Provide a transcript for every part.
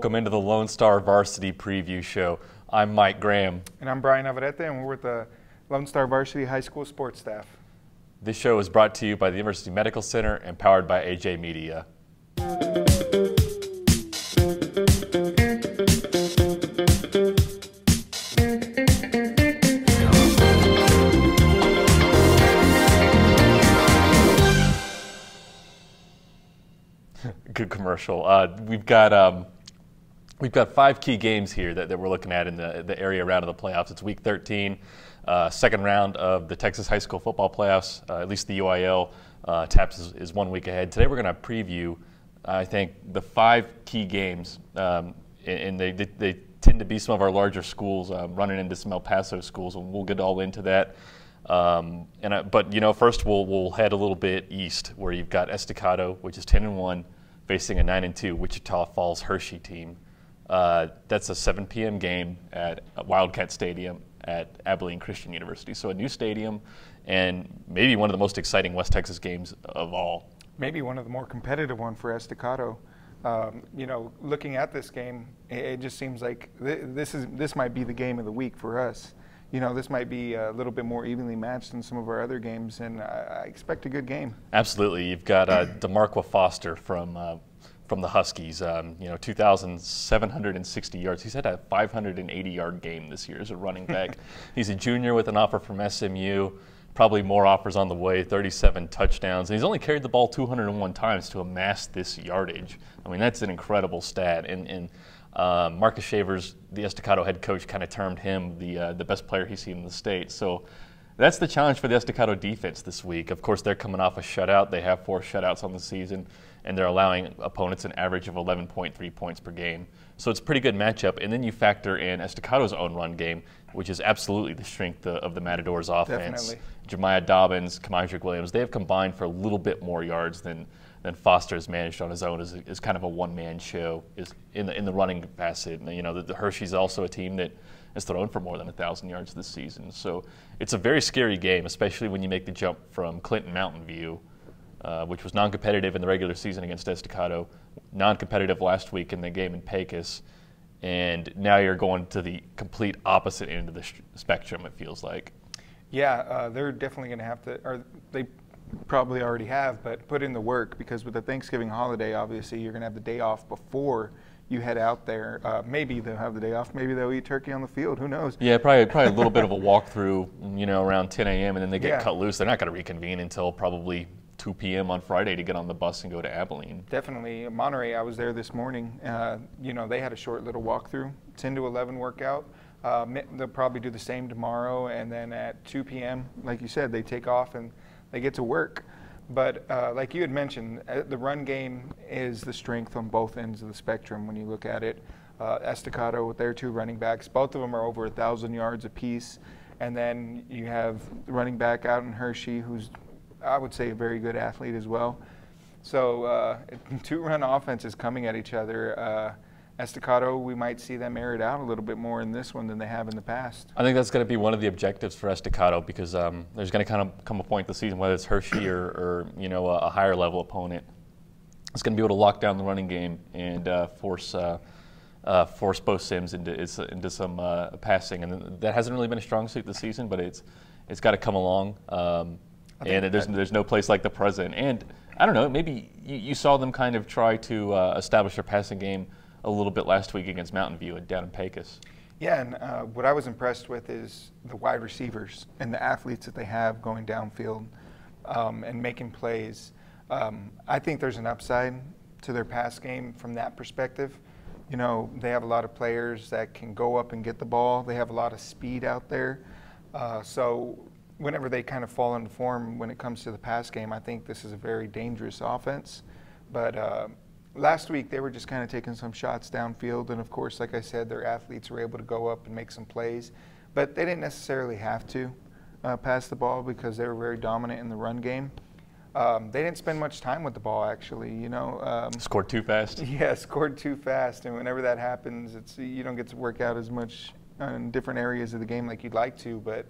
welcome into the Lone Star Varsity Preview Show. I'm Mike Graham. And I'm Brian Navarrete, and we're with the Lone Star Varsity High School sports staff. This show is brought to you by the University Medical Center and powered by AJ Media. Good commercial. We've got 5 key games here that we're looking at in the area round of the playoffs. It's Week 13, second round of the Texas High School Football Playoffs. At least the UIL TAPS is 1 week ahead. Today we're going to preview, I think, the 5 key games, and they tend to be some of our larger schools running into some El Paso schools, and we'll get all into that. But first we'll head a little bit east, where you've got Estacado, which is 10-1, facing a 9-2 Wichita Falls Hershey team. That's a 7 p.m. game at Wildcat Stadium at Abilene Christian University. So a new stadium, and maybe one of the most exciting West Texas games of all. Maybe one of the more competitive ones for Estacado. Looking at this game, it just seems like this might be the game of the week for us. This might be a little bit more evenly matched than some of our other games, and I expect a good game. Absolutely. You've got DeMarqua Foster from the Huskies, 2,760 yards. He's had a 580-yard game this year as a running back. He's a junior with an offer from SMU, probably more offers on the way, 37 touchdowns. And he's only carried the ball 201 times to amass this yardage. I mean, that's an incredible stat. And Marcus Shavers, the Estacado head coach, kind of termed him the best player he's seen in the state. So that's the challenge for the Estacado defense this week. Of course, they're coming off a shutout. They have 4 shutouts on the season, and they're allowing opponents an average of 11.3 points per game. So it's a pretty good matchup. And then you factor in Estacado's own run game, which is absolutely the strength of the Matadors offense. Definitely. Jemiah Dobbins, Kamajrik Williams, they have combined for a little bit more yards than Foster has managed on his own as kind of a one-man show is in the running facet. And, the Hershey's also a team that has thrown for more than 1,000 yards this season. So it's a very scary game, especially when you make the jump from Clinton Mountain View, which was non-competitive in the regular season against Estacado, non-competitive last week in the game in Pecos, and now you're going to the complete opposite end of the spectrum, it feels like. Yeah, they're definitely going to have to, or they probably already have, but put in the work, because with the Thanksgiving holiday, obviously you're going to have the day off before you head out there. Maybe they'll have the day off. Maybe they'll eat turkey on the field. Who knows? Yeah, probably a little bit of a walkthrough, around 10 a.m. and then they get cut loose. They're not going to reconvene until probably 2 p.m. on Friday to get on the bus and go to Abilene. Definitely. Monterey, I was there this morning. They had a short little walkthrough, 10 to 11 workout. They'll probably do the same tomorrow, and then at 2 p.m., like you said, they take off and they get to work. But like you had mentioned, the run game is the strength on both ends of the spectrum when you look at it. Estacado with their 2 running backs, both of them are over 1,000 yards apiece. And then you have the running back out in Hershey, who's, I would say, a very good athlete as well. So 2 run offenses coming at each other. Estacado, we might see them air it out a little bit more in this one than they have in the past. I think that's going to be one of the objectives for Estacado, because there's going to kind of come a point in the season, whether it's Hershey or a higher level opponent, it's going to be able to lock down the running game and force both Sims into some passing, and that hasn't really been a strong suit this season, but it's got to come along. And there's no place like the present. And I don't know, maybe you saw them kind of try to establish their passing game a little bit last week against Mountain View down in Pecos. Yeah, and what I was impressed with is the wide receivers and the athletes that they have going downfield and making plays. I think there's an upside to their pass game from that perspective. They have a lot of players that can go up and get the ball. They have a lot of speed out there. So whenever they kind of fall into form when it comes to the pass game, I think this is a very dangerous offense. But last week, they were just kind of taking some shots downfield, and of course, like I said, their athletes were able to go up and make some plays, but they didn't necessarily have to pass the ball because they were very dominant in the run game. They didn't spend much time with the ball, actually. Scored too fast. Yeah, scored too fast, and whenever that happens, you don't get to work out as much in different areas of the game like you'd like to, but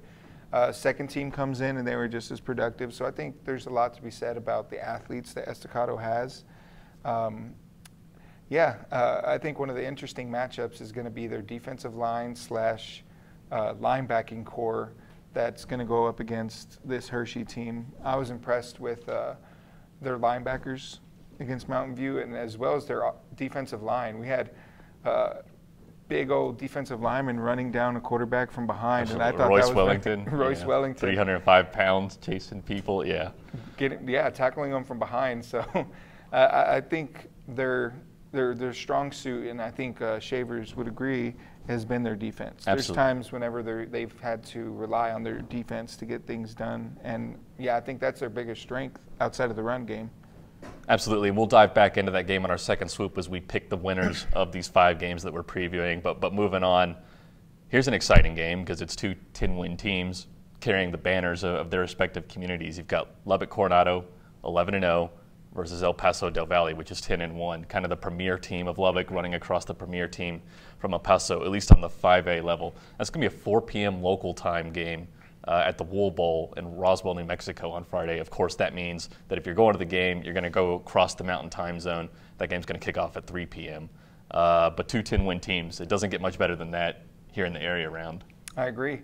second team comes in, and they were just as productive. So I think there's a lot to be said about the athletes that Estacado has. Yeah, I think one of the interesting matchups is going to be their defensive line slash linebacking core that's going to go up against this Hershey team. I was impressed with their linebackers against Mountain View, and as well as their defensive line. We had big old defensive lineman running down a quarterback from behind, and I thought Royce that was Wellington. Royce Wellington, 305 pounds, chasing people. Tackling them from behind. So I think their strong suit, and I think Shavers would agree, has been their defense. Absolutely. There's times whenever they've had to rely on their defense to get things done, and I think that's their biggest strength outside of the run game. Absolutely, and we'll dive back into that game on our second swoop as we pick the winners of these 5 games that we're previewing. But moving on, here's an exciting game because it's 2 10-win teams carrying the banners of their respective communities. You've got Lubbock Coronado, 11-0, versus El Paso Del Valle, which is 10-1, kind of the premier team of Lubbock running across the premier team from El Paso, at least on the 5A level. That's going to be a 4 p.m. local time game at the Wool Bowl in Roswell, New Mexico on Friday. Of course, that means that if you're going to the game, you're going to go across the mountain time zone. That game's going to kick off at 3 p.m. But 2 10-win teams. It doesn't get much better than that here in the area around. I agree.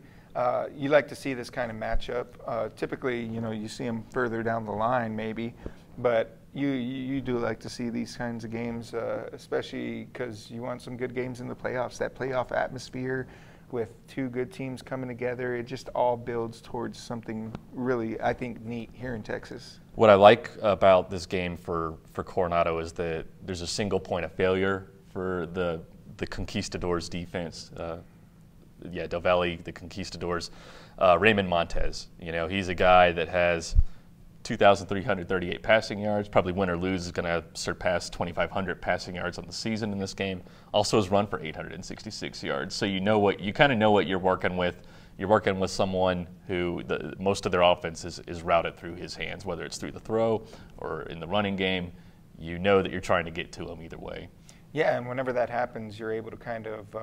You like to see this kind of matchup. Typically, you see them further down the line maybe, but you do like to see these kinds of games, especially because you want some good games in the playoffs. That playoff atmosphere with 2 good teams coming together, it just all builds towards something really, I think, neat here in Texas. What I like about this game for Coronado is that there's a single point of failure for the Conquistadors defense. Del Valle, the Conquistadors. Raymond Montez, he's a guy that has 2,338 passing yards. Probably win or lose is going to surpass 2,500 passing yards on the season in this game. Also has run for 866 yards. So you kind of know what you're working with. You're working with someone who most of their offense is routed through his hands, whether it's through the throw or in the running game. You know that you're trying to get to him either way. Yeah, and whenever that happens, you're able to kind of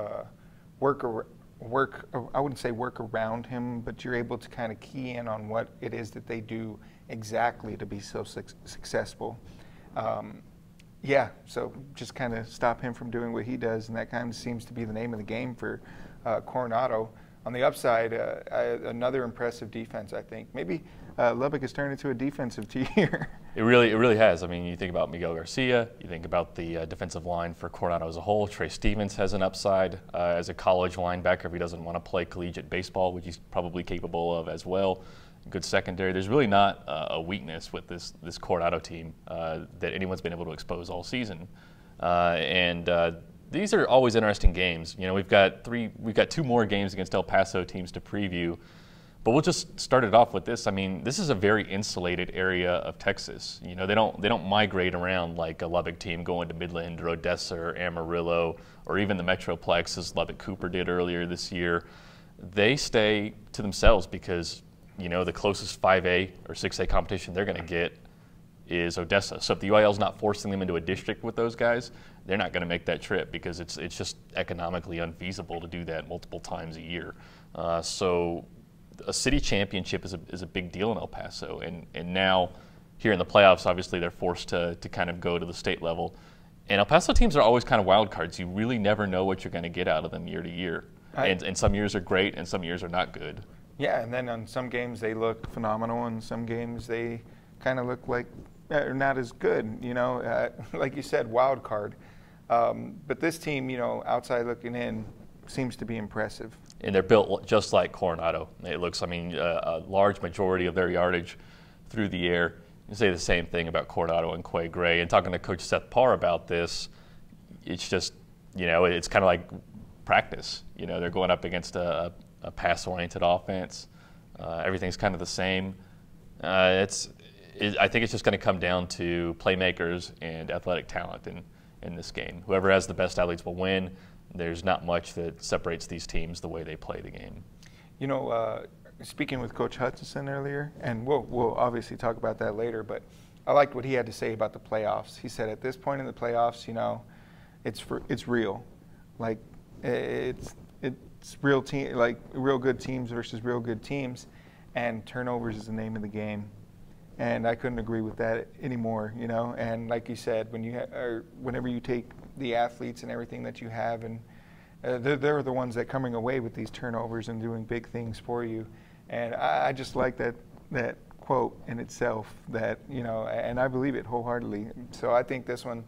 I wouldn't say work around him, but you're able to kind of key in on what it is that they do exactly to be so successful. So just kind of stop him from doing what he does, and that kind of seems to be the name of the game for Coronado. On the upside, another impressive defense, I think. Maybe Lubbock has turned into a defensive team here. It really has. I mean, you think about Miguel Garcia, you think about the defensive line for Coronado as a whole. Trey Stevens has an upside as a college linebacker if he doesn't want to play collegiate baseball, which he's probably capable of as well. Good secondary. There's really not a weakness with this Coronado team that anyone's been able to expose all season. These are always interesting games. We've got 2 more games against El Paso teams to preview. But we'll just start it off with this. I mean, this is a very insulated area of Texas. They don't migrate around like a Lubbock team going to Midland or Odessa or Amarillo or even the Metroplex as Lubbock Cooper did earlier this year. They stay to themselves because, the closest 5A or 6A competition they're going to get is Odessa. So if the UIL's not forcing them into a district with those guys, they're not going to make that trip because it's just economically unfeasible to do that multiple times a year. So a city championship is a big deal in El Paso, and now here in the playoffs, obviously they're forced to kind of go to the state level. And El Paso teams are always kind of wild cards. You really never know what you're going to get out of them year to year. And some years are great, and some years are not good. Yeah, and then on some games they look phenomenal, and some games they kind of look like they're not as good. Like you said, wild card. But this team, outside looking in, seems to be impressive. And they're built just like Coronado. It looks, a large majority of their yardage through the air. You say the same thing about Coronado and Quay Gray. And talking to Coach Seth Parr about this, it's just, it's kind of like practice. They're going up against a pass-oriented offense. Everything's kind of the same. I think it's just going to come down to playmakers and athletic talent in this game. Whoever has the best athletes will win. There's not much that separates these teams the way they play the game. Speaking with Coach Hutchinson earlier, and we'll obviously talk about that later, but I liked what he had to say about the playoffs. He said at this point in the playoffs, it's real. Like it's real real good teams versus real good teams, and turnovers is the name of the game. And I couldn't agree with that anymore, you know. And like you said, whenever you take the athletes and everything that you have, and they're the ones that coming away with these turnovers and doing big things for you. And I just like that quote in itself, that, you know, and I believe it wholeheartedly. So I think this one,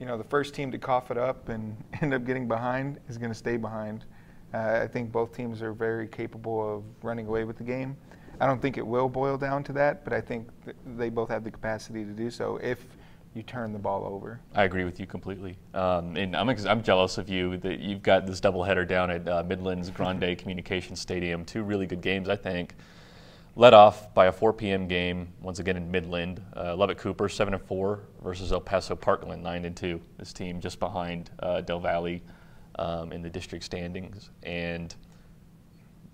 you know, the first team to cough it up and end up getting behind is going to stay behind. I think both teams are very capable of running away with the game. I don't think it will boil down to that, but I think they both have the capacity to do so if you turn the ball over. I agree with you completely. And I'm jealous of you that you've got this doubleheader down at Midland's Grande Communications Stadium. 2 really good games, I think. Led off by a 4 p.m. game, once again in Midland. Lubbock Cooper, 7-4 versus El Paso Parkland, 9-2. This team just behind Del Valle in the district standings. And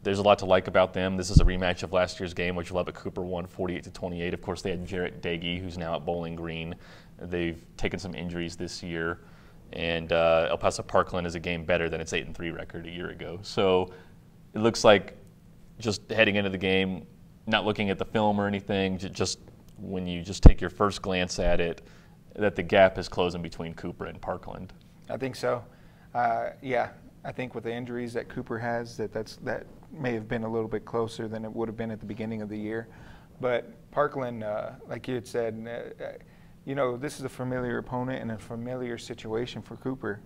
there's a lot to like about them. This is a rematch of last year's game, which Lubbock Cooper won 48-28. Of course, they had Jarrett Dagey, who's now at Bowling Green. They've taken some injuries this year. And El Paso Parkland is a game better than its 8-3 record a year ago. So it looks like, just heading into the game, not looking at the film or anything, just when you just take your first glance at it, that the gap is closing between Cooper and Parkland. I think so. Yeah, I think with the injuries that Cooper has, that may have been a little bit closer than it would have been at the beginning of the year. But Parkland, like you had said, you know, this is a familiar opponent and a familiar situation for Cooper.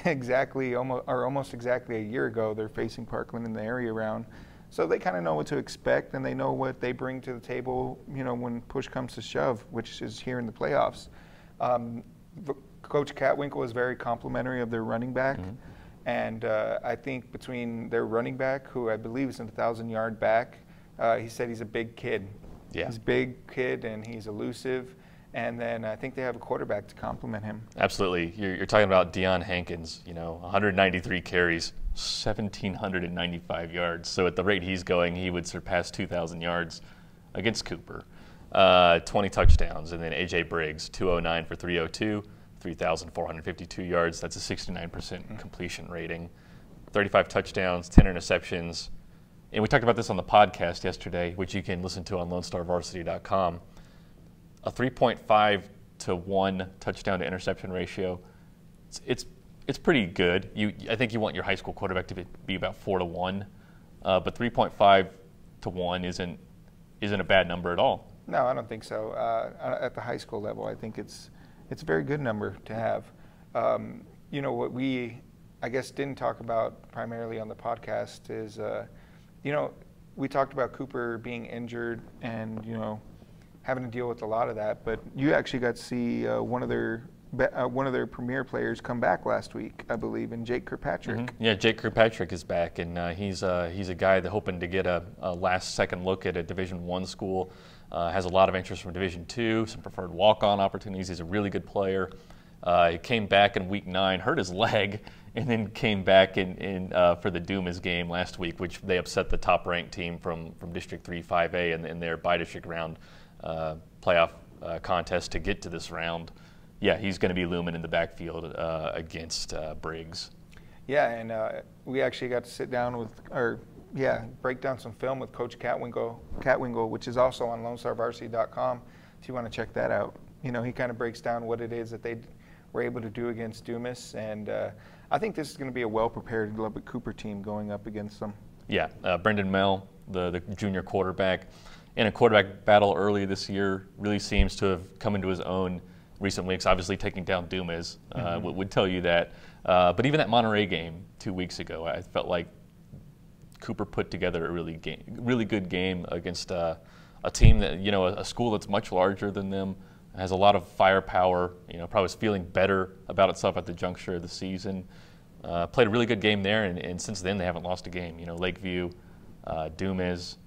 Almost exactly a year ago, they're facing Parkland in the area round. So they kind of know what to expect, and they know what they bring to the table, you know, when push comes to shove, which is here in the playoffs. Coach Catwinkle is very complimentary of their running back. Mm-hmm. And I think between their running back, who I believe is a 1,000-yard back, he said he's a big kid. Yeah. He's a big kid, and he's elusive. And then I think they have a quarterback to complement him. Absolutely. You're talking about Deion Hankins, you know, 193 carries, 1,795 yards. So at the rate he's going, he would surpass 2,000 yards against Cooper. 20 touchdowns. And then A.J. Briggs, 209 for 302. 3,452 yards. That's a 69% completion rating. 35 touchdowns, 10 interceptions. And we talked about this on the podcast yesterday, which you can listen to on LoneStarVarsity.com. A 3.5 to 1 touchdown to interception ratio. It's pretty good. I think you want your high school quarterback to be about 4 to 1, but 3.5 to 1 isn't a bad number at all. No, I don't think so. At the high school level, I think it's a very good number to have. You know, what we, I guess, didn't talk about primarily on the podcast is, you know, we talked about Cooper being injured and, you know, having to deal with a lot of that. But you actually got to see one of their premier players come back last week, I believe, in Jake Kirkpatrick. Mm-hmm. Yeah, Jake Kirkpatrick is back, and he's a guy that hoping to get a last-second look at a Division I school. Has a lot of interest from Division II, some preferred walk-on opportunities. He's a really good player. He came back in Week 9, hurt his leg, and then came back for the Dumas game last week, which they upset the top-ranked team from District 3 5A in their bi-district round playoff contest to get to this round. Yeah, he's going to be looming in the backfield against Briggs. Yeah, and we actually got to sit down break down some film with Coach Catwinkle, which is also on LoneStarVarsity.com if you want to check that out. You know, he kind of breaks down what it is that they were able to do against Dumas, and I think this is going to be a well-prepared Lubbock Cooper team going up against them. Yeah, Brendan Mell, the junior quarterback, in a quarterback battle early this year, really seems to have come into his own recent weeks. Obviously, taking down Dumas would tell you that. But even that Monterey game 2 weeks ago, I felt like Cooper put together a really good game against a team that, you know, a school that's much larger than them, has a lot of firepower, you know, probably was feeling better about itself at the juncture of the season. Played a really good game there, and since then they haven't lost a game. You know, Lakeview, Dumas,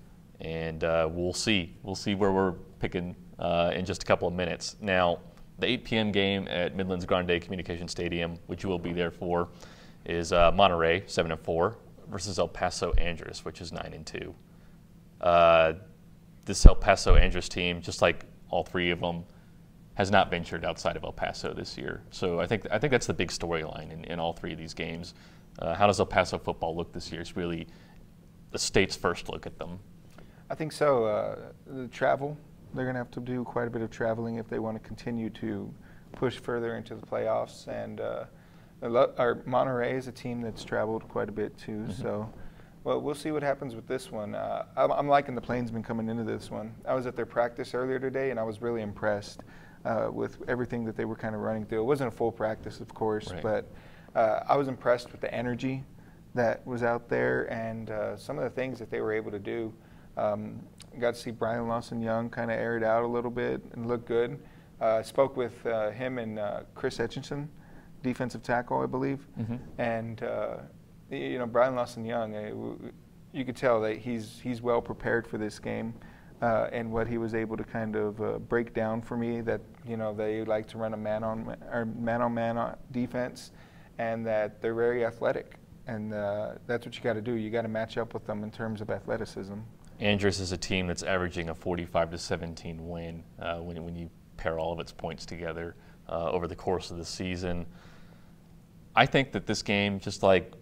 and we'll see where we're picking in just a couple of minutes. Now, the 8 p.m. game at Midland's Grande Communication Stadium, which you will be there for, is Monterey, 7-4, versus El Paso Andrus, which is 9-2. This El Paso Andrus team, just like all three of them, has not ventured outside of El Paso this year. So I think that's the big storyline in all three of these games. How does El Paso football look this year? It's really the state's first look at them. I think so. The travel They're going to have to do quite a bit of traveling if they want to continue to push further into the playoffs. And our Monterey is a team that's traveled quite a bit too. So, well, we'll see what happens with this one. I'm liking the Plainsmen coming into this one. I was at their practice earlier today, and I was really impressed with everything that they were kind of running through. It wasn't a full practice, of course, but I was impressed with the energy that was out there and some of the things that they were able to do. Got to see Brian Lawson-Young kind of air it out a little bit and look good. I spoke with him and Chris Etchinson, defensive tackle, I believe. And, you know, Brian Lawson-Young, you could tell that he's well prepared for this game. And what he was able to kind of break down for me, that, you know, they like to run a man-on-man defense, and that they're very athletic. And that's what you got to do. You got to match up with them in terms of athleticism. Andrus is a team that's averaging a 45-17 win when you pair all of its points together over the course of the season. I think that this game, just like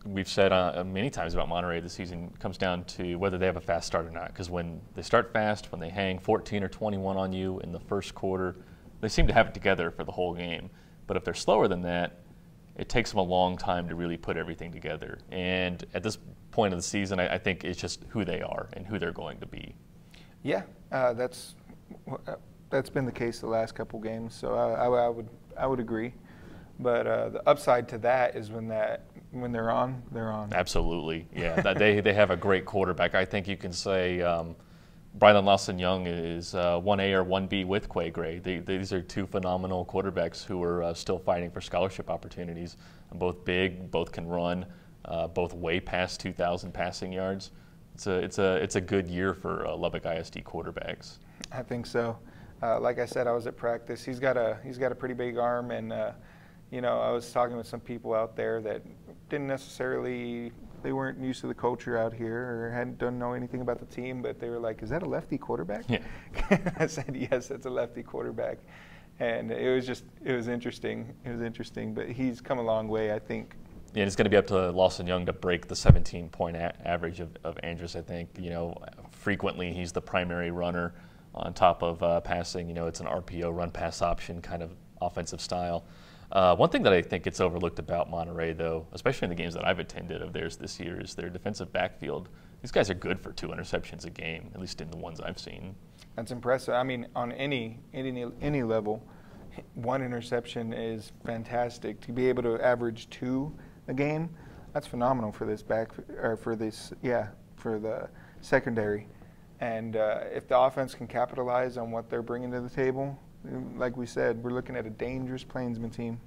we've said many times about Monterey this season, comes down to whether they have a fast start or not. Because when they start fast, when they hang 14 or 21 on you in the first quarter, they seem to have it together for the whole game. But if they're slower than that, it takes them a long time to really put everything together. And at this point of the season, I think it's just who they are and who they're going to be. Yeah, that's been the case the last couple games. So I would agree. But the upside to that is when they're on, they're on. Absolutely, yeah. they have a great quarterback. I think you can say Brian Lawson-Young is 1A or 1B with Quay Gray. These are two phenomenal quarterbacks who are still fighting for scholarship opportunities. Both big, both can run, both way past 2,000 passing yards. It's a good year for Lubbock ISD quarterbacks. I think so. Like I said, I was at practice. He's got a pretty big arm, and you know, I was talking with some people out there that didn't necessarily, they weren't used to the culture out here or don't know anything about the team, but they were like, "Is that a lefty quarterback?" Yeah. I said, "Yes, that's a lefty quarterback," and it was interesting. It was interesting, but he's come a long way, I think. Yeah, and it's going to be up to Lawson-Young to break the 17-point average of Andrus. I think, you know, frequently he's the primary runner on top of passing. You know, it's an RPO run-pass option kind of offensive style. One thing that I think gets overlooked about Monterey, though, especially in the games that I've attended of theirs this year, is their defensive backfield. These guys are good for 2 interceptions a game, at least in the ones I've seen. That's impressive. I mean, on any level, 1 interception is fantastic. To be able to average 2 a game, that's phenomenal for this for the secondary. And if the offense can capitalize on what they're bringing to the table, like we said, we're looking at a dangerous Plainsman team.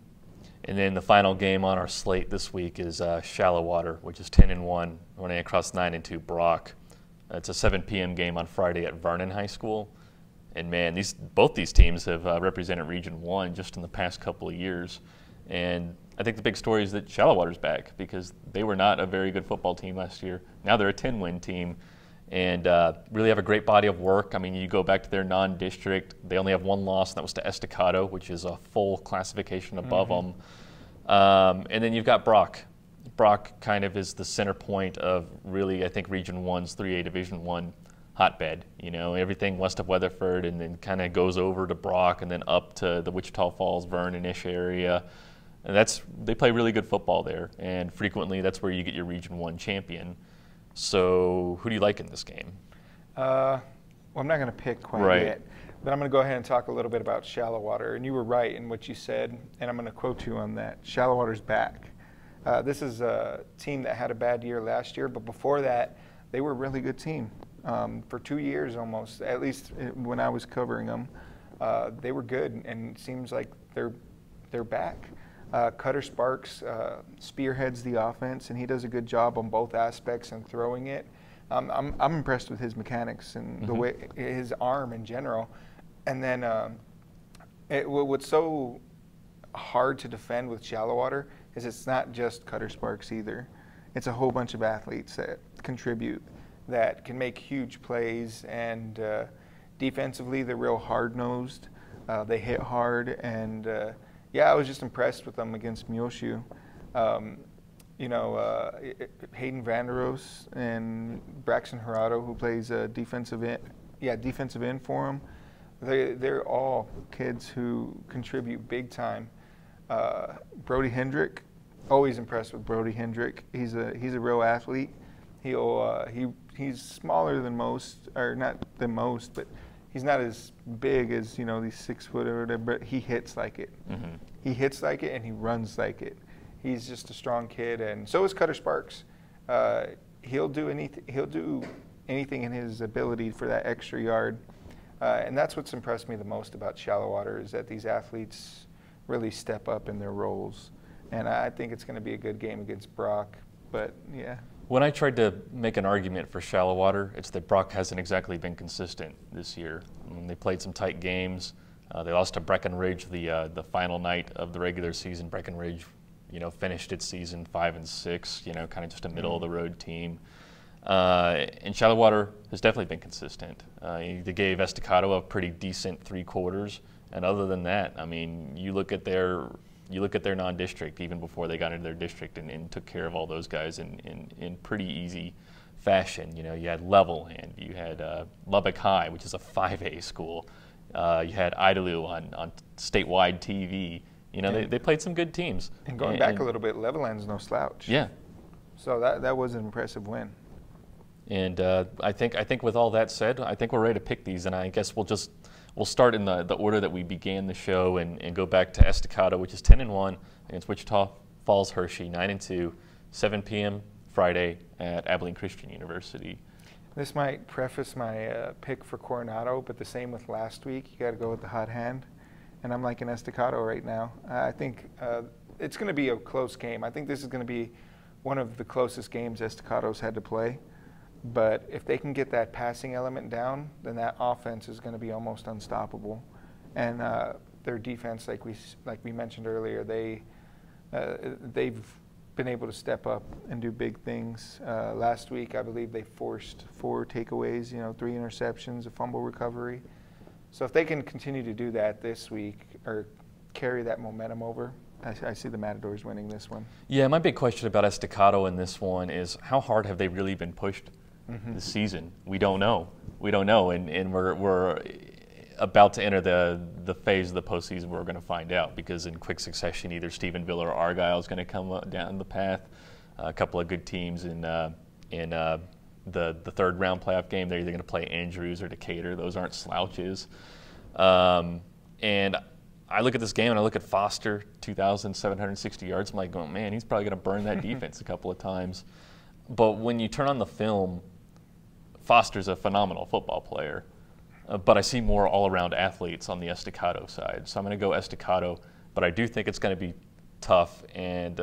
And then the final game on our slate this week is Shallow Water, which is 10-1, running across 9-2 Brock. It's a 7 p.m. game on Friday at Vernon High School. And man, both these teams have represented Region 1 just in the past couple of years. And I think the big story is that Shallow Water's back, because they were not a very good football team last year. Now they're a 10-win team. And really have a great body of work. I mean, you go back to their non-district, they only have 1 loss, and that was to Estacado, which is a full classification above them. And then you've got Brock. Brock kind of is the center point of really, I think, Region 1's 3A Division 1 hotbed. You know, everything west of Weatherford, and then kind of goes over to Brock, and then up to the Wichita Falls, Vernon-ish area. And they play really good football there, and frequently that's where you get your Region 1 champion. So who do you like in this game? Well, I'm not going to pick quite yet, but I'm going to go ahead and talk a little bit about Shallow Water. And you were right in what you said, and I'm going to quote you on that. Shallow Water's back. This is a team that had a bad year last year, but before that, they were a really good team. For 2 years almost, at least when I was covering them, they were good, and it seems like they're back. Cutter Sparks spearheads the offense, and he does a good job on both aspects and throwing it. I'm impressed with his mechanics and the way his arm in general. And then what's so hard to defend with Shallow Water is it's not just Cutter Sparks either. It's a whole bunch of athletes that contribute, that can make huge plays, and defensively they're real hard-nosed. They hit hard, and yeah, I was just impressed with them against Muleshoe. You know, Hayden Vanderos and Braxton Gerardo, who plays defensive defensive end for them. They're all kids who contribute big time. Brody Hendrick, always impressed with Brody Hendrick. He's a real athlete. He's smaller than most, or not than most, but he's not as big as these 6 foot or whatever. But he hits like it. Mm-hmm. He hits like it and he runs like it. He's just a strong kid, and so is Cutter Sparks. He'll do anything in his ability for that extra yard. And that's what's impressed me the most about Shallow Water is that these athletes really step up in their roles. And I think it's going to be a good game against Brock. But, yeah. When I tried to make an argument for Shallow Water, it's that Brock hasn't exactly been consistent this year. They played some tight games. They lost to Breckenridge the final night of the regular season. Breckenridge, finished its season 5-6, kind of just a middle-of-the-road team. And Shallow Water has definitely been consistent. They gave Estacado a pretty decent 3 quarters, and other than that, I mean, you look at their non-district even before they got into their district and took care of all those guys in pretty easy fashion. You had Levelland, you had Lubbock High, which is a 5A school. You had Idalou on statewide TV. They played some good teams. And going back a little bit, Levelland's no slouch. Yeah. So that was an impressive win. And I think with all that said, I think we're ready to pick these, and I guess we'll start in the order that we began the show and go back to Estacado, which is 10-1 against Wichita Falls Hershey, 9-2, 7 p.m. Friday at Abilene Christian University. This might preface my pick for Coronado, but the same with last week. You got to go with the hot hand, and I'm liking Estacado right now. I think it's going to be a close game. I think this is going to be one of the closest games Estacado's had to play. But if they can get that passing element down, then that offense is going to be almost unstoppable. And their defense, like we mentioned earlier, they've been able to step up and do big things. Last week, I believe they forced 4 takeaways, 3 interceptions, a fumble recovery. So if they can continue to do that this week or carry that momentum over, I see the Matadors winning this one. Yeah, my big question about Estacado in this one is how hard have they really been pushed this season? We don't know. And we're about to enter the phase of the postseason where we're going to find out, because in quick succession, either Stephenville or Argyle is going to come down the path. A couple of good teams in the third round playoff game. They're either going to play Andrews or Decatur. Those aren't slouches. And I look at this game and I look at Foster, 2,760 yards. I'm like, oh man, he's probably going to burn that defense a couple of times. But when you turn on the film, Foster's a phenomenal football player. But I see more all-around athletes on the Estacado side. So I'm going to go Estacado, but I do think it's going to be tough, and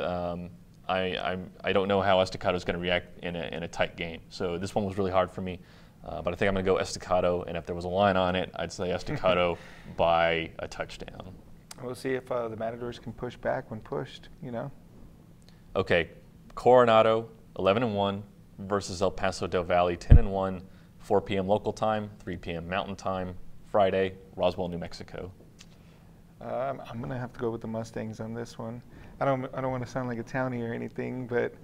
I don't know how Estacado is going to react in a tight game. So this one was really hard for me, but I think I'm going to go Estacado, and if there was a line on it, I'd say Estacado by a touchdown. We'll see if the Matadors can push back when pushed, Okay, Coronado, 11-1 versus El Paso del Valle, 10-1. 4 p.m. local time, 3 p.m. Mountain Time, Friday, Roswell, New Mexico. I'm going to have to go with the Mustangs on this one. I don't want to sound like a townie or anything, but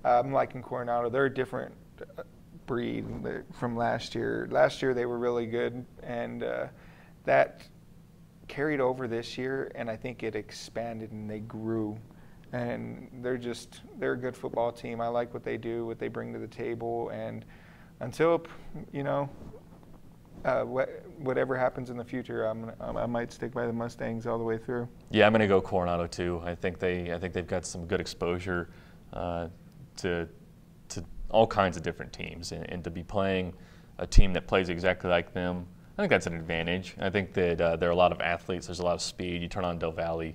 I'm liking Coronado. They're a different breed from last year. Last year they were really good, and that carried over this year, and I think it expanded and they grew. And they're a good football team. I like what they do, what they bring to the table, and until, whatever happens in the future, I might stick by the Mustangs all the way through. Yeah, I'm going to go Coronado too. I think they've got some good exposure to all kinds of different teams, and to be playing a team that plays exactly like them, I think that's an advantage. I think that there are a lot of athletes. There's a lot of speed. You turn on Del Valle,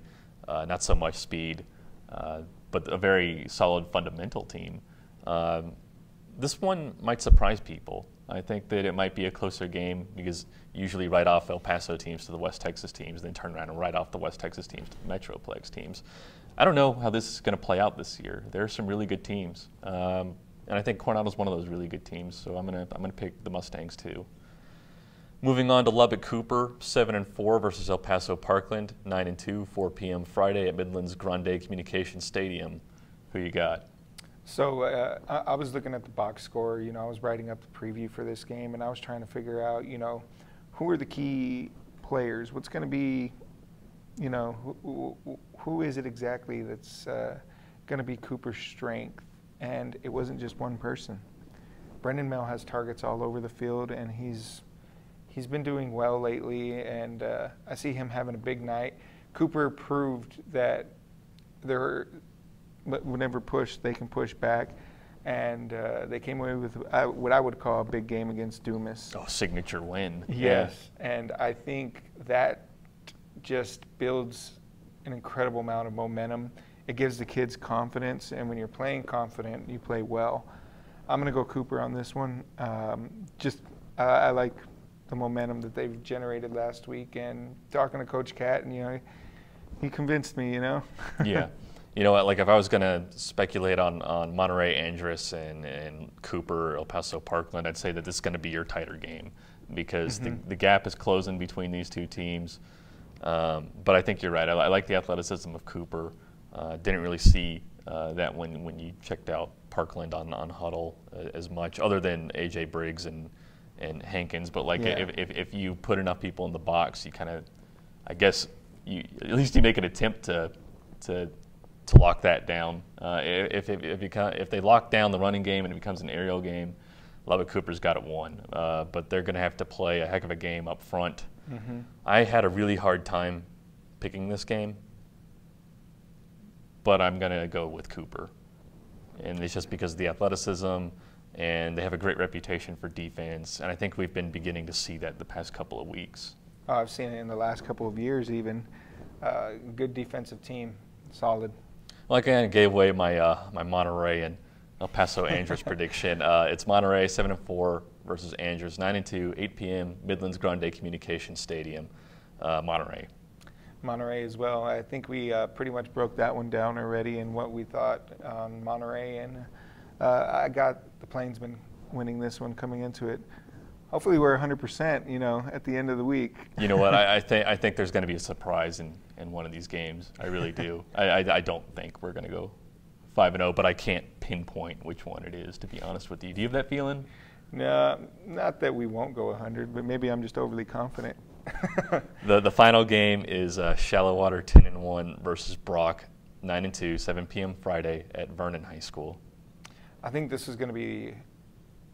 not so much speed, but a very solid fundamental team. This one might surprise people. I think that it might be a closer game because usually write off El Paso teams to the West Texas teams, then turn around and write off the West Texas teams to the Metroplex teams. I don't know how this is going to play out this year. There are some really good teams, and I think Coronado's one of those really good teams. So I'm gonna pick the Mustangs too. Moving on to Lubbock Cooper, 7-4 versus El Paso Parkland, 9-2, 4 p.m. Friday at Midland's Grande Communications Stadium. Who you got? So I was looking at the box score. I was writing up the preview for this game, and I was trying to figure out, who are the key players? What's going to be, who is it exactly that's going to be Cooper's strength? And it wasn't just one person. Brendan Mel has targets all over the field, and he's been doing well lately, and I see him having a big night. Cooper proved that whenever pushed, they can push back, and they came away with what I would call a big game against Dumas. Oh, signature win. Yes, yeah. And I think that just builds an incredible amount of momentum. It gives the kids confidence, and when you're playing confident, you play well. I'm going to go Cooper on this one. I like the momentum that they've generated last week, and talking to Coach Cat, and he convinced me. Yeah. You know what? Like if I was going to speculate on Monterey, Andress, and Cooper, El Paso, Parkland, I'd say that this is going to be your tighter game because the gap is closing between these two teams. But I think you're right. I like the athleticism of Cooper. Didn't really see that when you checked out Parkland on Huddle as much, other than A.J. Briggs and Hankins. But like if you put enough people in the box, you kind of, I guess, at least you make an attempt to lock that down. If they lock down the running game and it becomes an aerial game, Lubbock Cooper's got it won. But they're going to have to play a heck of a game up front. I had a really hard time picking this game, but I'm going to go with Cooper. And it's just because of the athleticism, and they have a great reputation for defense. And I think we've been beginning to see that the past couple of weeks. I've seen it in the last couple of years even. Good defensive team, solid. Well, I kind of gave away my my Monterey and El Paso Andress prediction. It's Monterey 7-4 versus Andress 9-2, 8 p.m. Midlands Grande Communications Stadium. Monterey. Monterey as well. I think we pretty much broke that one down already in what we thought on Monterey, and I got the Plainsmen winning this one coming into it. Hopefully we're 100%, at the end of the week. You know what? I think there's going to be a surprise in one of these games. I really do. I don't think we're going to go 5-0, but I can't pinpoint which one it is, to be honest with you. Do you have that feeling? No, not that we won't go 100, but maybe I'm just overly confident. The final game is Shallow-Water 10-1 versus Brock 9-2, 7 p.m. Friday at Vernon High School. I think this is going to be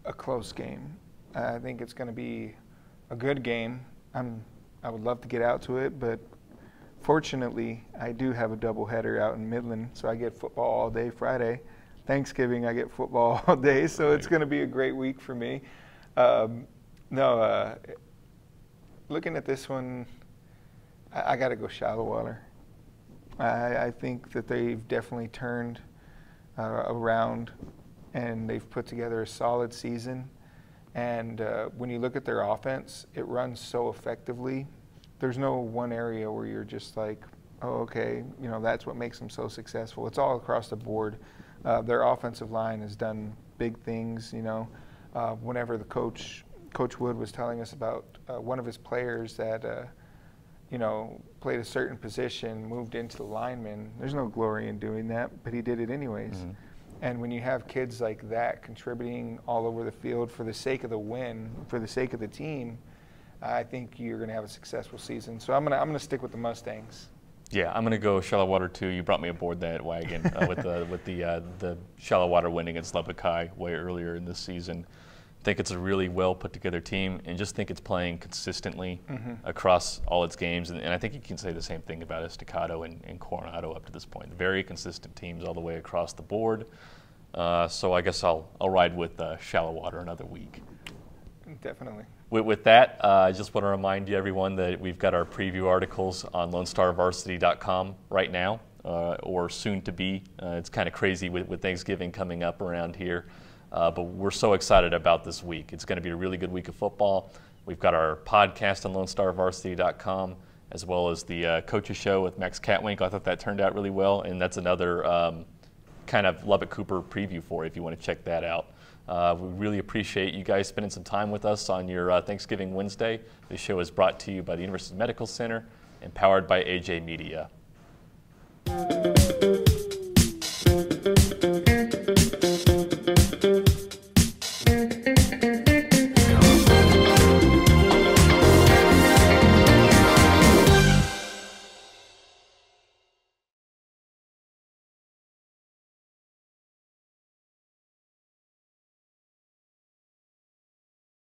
a close game. I think it's going to be a good game. I would love to get out to it, but fortunately, I do have a doubleheader out in Midland, so I get football all day Friday. Thanksgiving, I get football all day, so it's going to be a great week for me. Looking at this one, I got to go Shallow-Water. I think that they've definitely turned around, and they've put together a solid season. And when you look at their offense, it runs so effectively. There's no one area where you're just like, oh, okay, that's what makes them so successful. It's all across the board. Their offensive line has done big things, whenever the Coach Wood was telling us about one of his players that, played a certain position, moved into the lineman. There's no glory in doing that, but he did it anyways. Mm-hmm. And when you have kids like that contributing all over the field for the sake of the win, for the sake of the team, I think you're going to have a successful season. So I'm going to stick with the Mustangs. Yeah, I'm going to go Shallow-Water too. You brought me aboard that wagon with the Shallow-Water win against Lubbock High way earlier in this season. I think it's a really well put together team, and just think it's playing consistently across all its games. And I think you can say the same thing about Estacado and Coronado up to this point. Very consistent teams all the way across the board. So I guess I'll ride with Shallow-Water another week. Definitely. With that, I just want to remind you, everyone, that we've got our preview articles on LoneStarVarsity.com right now, or soon to be. It's kind of crazy with Thanksgiving coming up around here. But we're so excited about this week. It's going to be a really good week of football. We've got our podcast on LoneStarVarsity.com, as well as the Coaches Show with Max Catwinkle. I thought that turned out really well, and that's another kind of Lubbock Cooper preview for you if you want to check that out. We really appreciate you guys spending some time with us on your Thanksgiving Wednesday. This show is brought to you by the University Medical Center and powered by AJ Media.